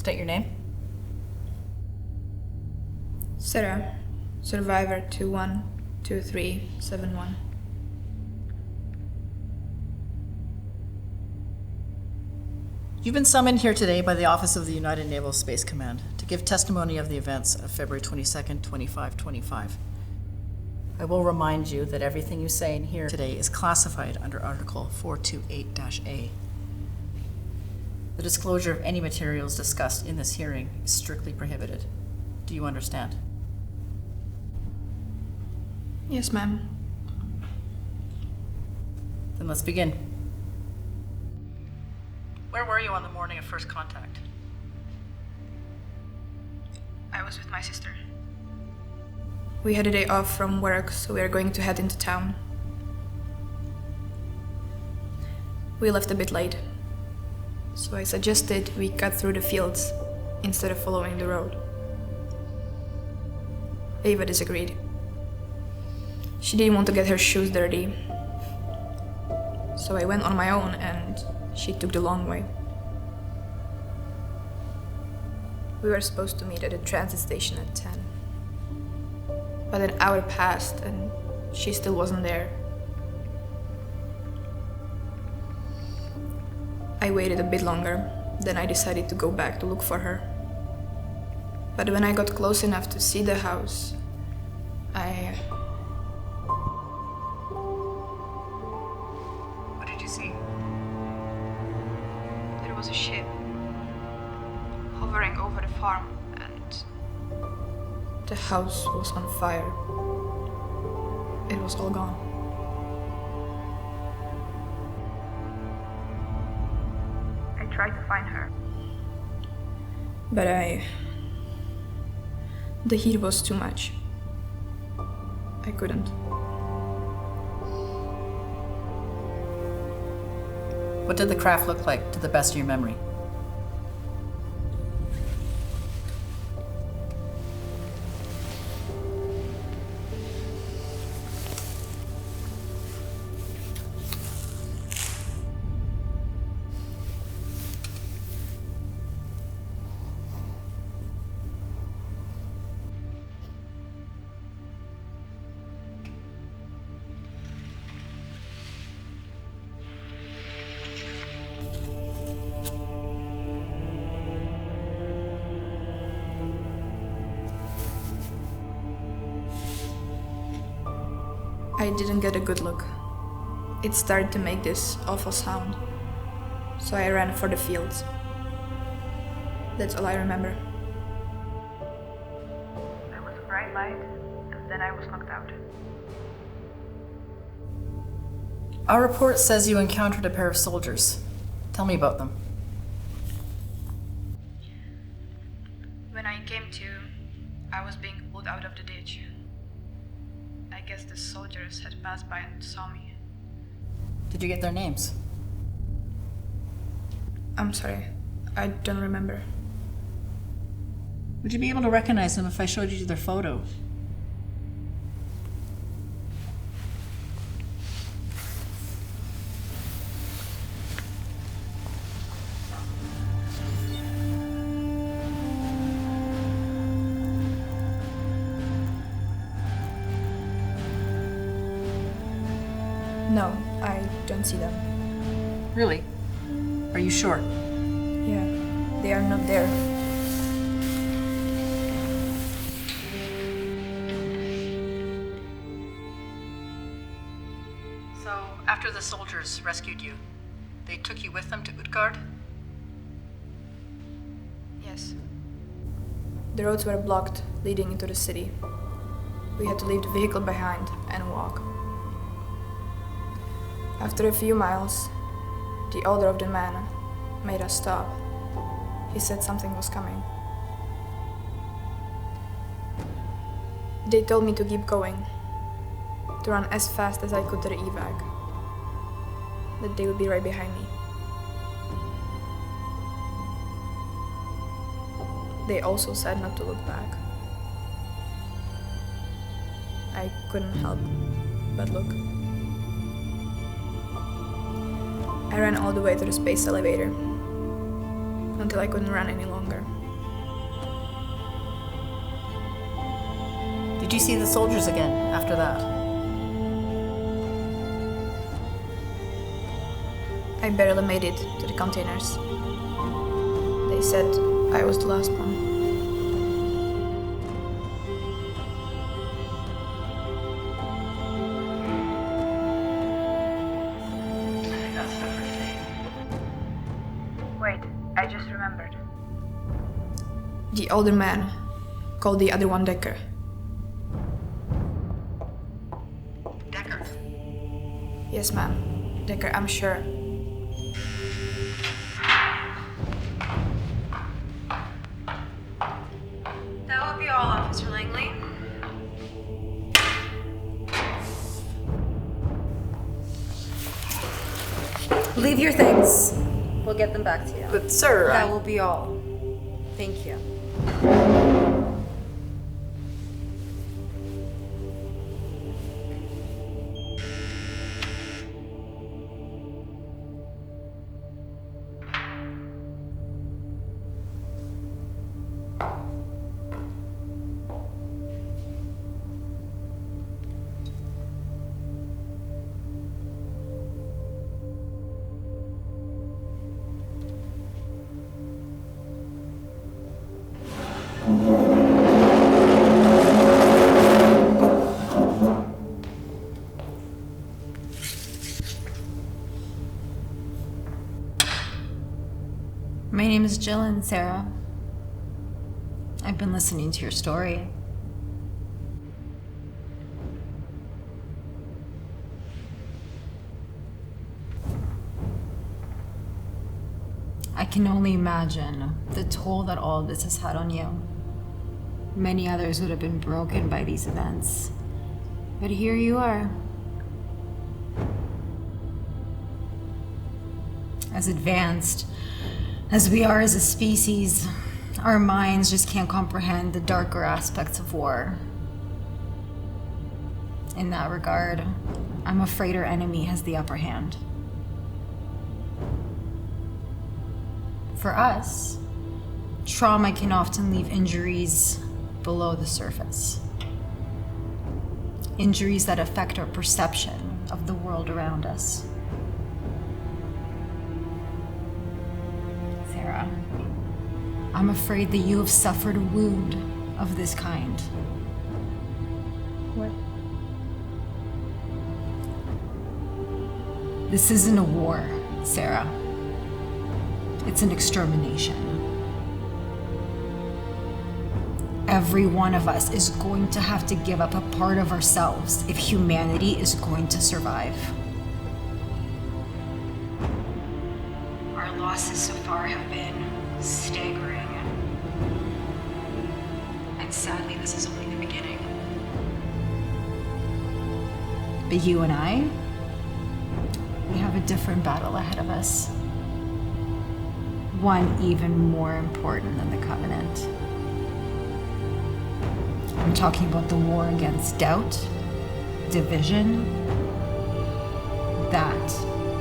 State your name. Sera, Survivor 212371. You've been summoned here today by the Office of the United Naval Space Command to give testimony of the events of February 22nd, 2525. I will remind you that everything you say in here today is classified under Article 428-A. The disclosure of any materials discussed in this hearing is strictly prohibited. Do you understand? Yes, ma'am. Then let's begin. Where were you on the morning of first contact? I was with my sister. We had a day off from work, so we are going to head into town. We left a bit late, so I suggested we cut through the fields instead of following the road. Ava disagreed. She didn't want to get her shoes dirty, so I went on my own and she took the long way. We were supposed to meet at a transit station at 10. But an hour passed and she still wasn't there. I waited a bit longer, then I decided to go back to look for her. But when I got close enough to see the house, What did you see? There was a ship hovering over the farm and the house was on fire. It was all gone. I tried to find her, but the heat was too much. I couldn't. What did the craft look like, to the best of your memory? I didn't get a good look. It started to make this awful sound, so I ran for the fields. That's all I remember. There was a bright light, and then I was knocked out. Our report says you encountered a pair of soldiers. Tell me about them. When I came to, I was being pulled out of the ditch. I guess the soldiers had passed by and saw me. Did you get their names? I'm sorry, I don't remember. Would you be able to recognize them if I showed you their photo? No, I don't see them. Really? Are you sure? Yeah, they are not there. So, after the soldiers rescued you, they took you with them to Utgard? Yes. The roads were blocked leading into the city. We had to leave the vehicle behind and walk. After a few miles, the older of the men made us stop. He said something was coming. They told me to keep going, to run as fast as I could to the evac, that they would be right behind me. They also said not to look back. I couldn't help but look. I ran all the way to the space elevator until I couldn't run any longer. you see the soldiers again after that? I barely made it to the containers. They said I was the last one. That's the first name. Wait, I just remembered. The older man called the other one Decker. Decker. Yes, ma'am. Decker, I'm sure. That will be all, Officer Langley. Leave your things. We'll get them back to you. But sir, That will be all. Thank you. My name is Jill and Sera. I've been listening to your story. I can only imagine the toll that all of this has had on you. Many others would have been broken by these events. But here you are. As advanced as we are as a species, our minds just can't comprehend the darker aspects of war. In that regard, I'm afraid our enemy has the upper hand. For us, trauma can often leave injuries below the surface. Injuries that affect our perception of the world around us. Sera, I'm afraid that you have suffered a wound of this kind. What? This isn't a war, Sera. It's an extermination. Every one of us is going to have to give up a part of ourselves if humanity is going to survive. Our losses so far have been staggering. And sadly, this is only the beginning. But you and I, we have a different battle ahead of us. One even more important than the Covenant. I'm talking about the war against doubt, division. That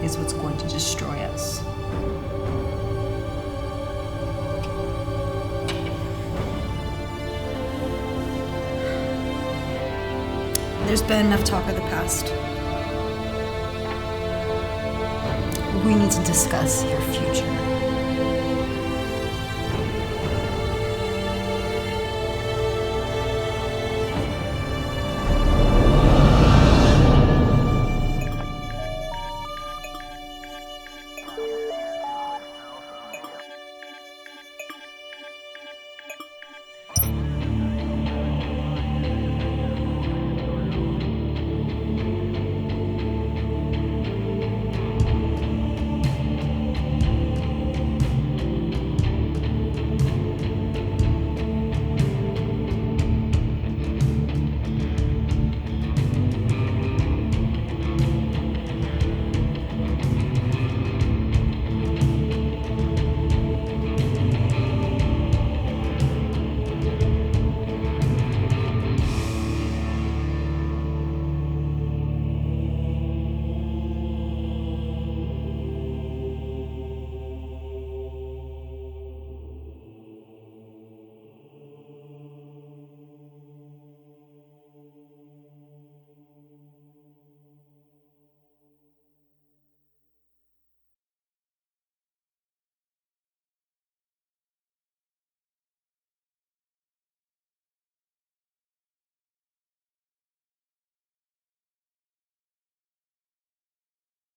is what's going to destroy us. There's been enough talk of the past. We need to discuss your future.